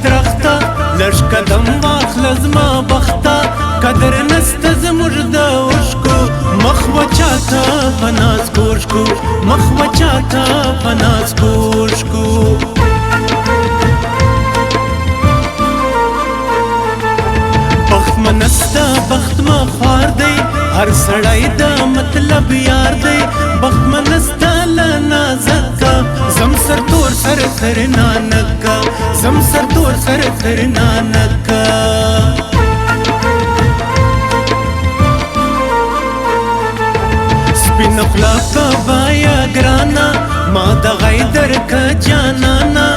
درخته لږ قدم واخله زما بخته قدر نسته زموږ د اوښکو مخ وچاته په نازکو اوښکو مخ وچاته په نازکو اوښکو بخت منسته بخت مخوار دی هر سړی د مطلب یار دی بخت منسته له نازکه زم سر تور سر تر نانکه زم سر تور سر تر نانکه سپین خلاقه بایا ګرانه ما د غیدر که جانانه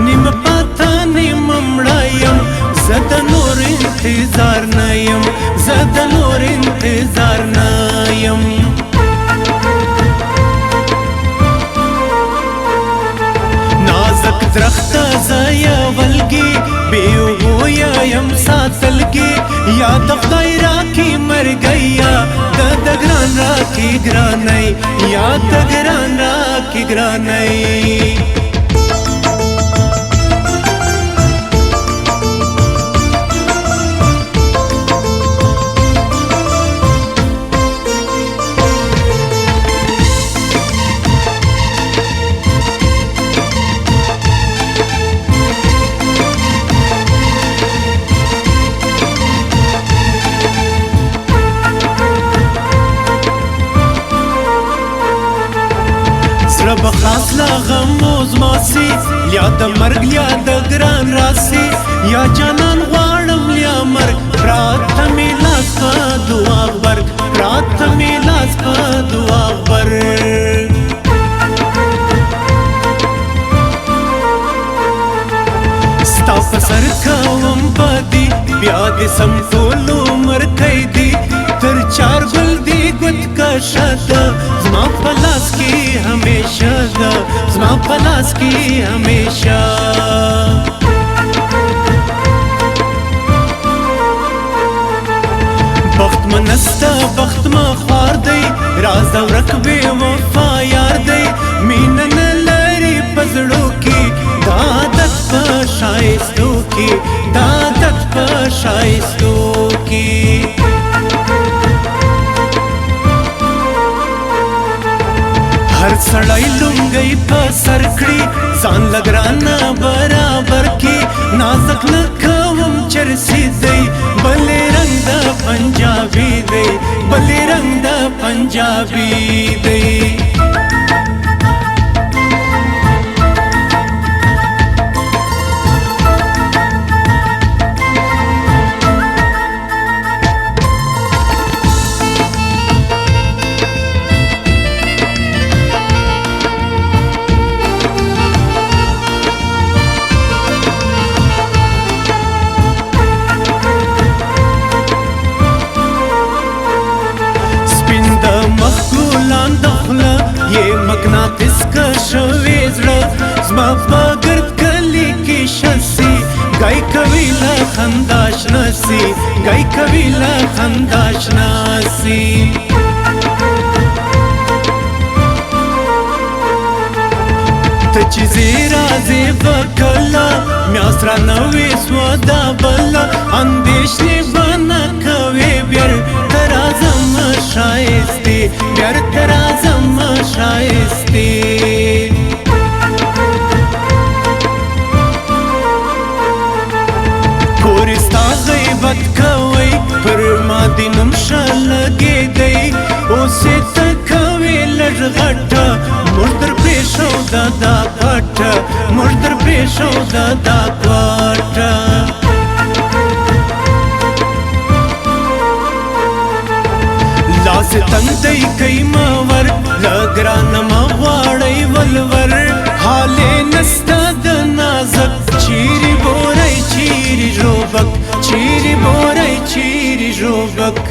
نیم پاته نیم مړه یم زه د نور انتظار نه یم زه د نور انتظار نه یم نازک درخته زه یولګي بې اوبو یم ساتلګي یا د خدای راکي مرګیا د ګران راکي ګرانۍ یا د ګران راکي ګرانۍ بخلاص لا غموز ماسي یا د مرګ یا د ګران راسي یا جانان غواړم یا مرګ راته مې لاس په دعا غبرګ راته مې لاس په دعا غبرګ ستا په سر کوم بدي بیا دې سم ټول عمر قیدي تر چار ګل دی ګوت کشه ده زما په لاس کې همیشه ده زما په لاس کې همیشه بخت منسته بخت مخوار دی راز او رکبې وفا یار دی مینه نه لري په زړو کې دا عادت په ښایستو کې دا عادت په ښایستو کې هر سړی لونګۍ په سر کړي ځان له ګرانه برابر کړي نازک نه کوم چرسي دی بلې رنګ د پنجابي دی بلې رنګ د پنجابي دی مقناطیس که شوی زړه زما په ګرد کلي کې شسي ګای کوي له خندا شناسي ګای کوي له خندا شناسي ته چې زیرا زیبه کله میاس را نوې سودا بله اندېښنې به نه کوې بیرته راځم ښایستې بیرته راځم ښایستې کور ستا غیبت کوئ پر ما دې نوم ښه لګېدی اوس یې ته کوې لږ غټه موږ در پرېښوده دا پټه موږ در پرېښوده دا پټه لاس تندی کوي مور له ګرانه مه غواړئ ولور حال یې نسته د نازک چیرې بوری چیرې ژوبک چیرې بوری چیرې ژوبک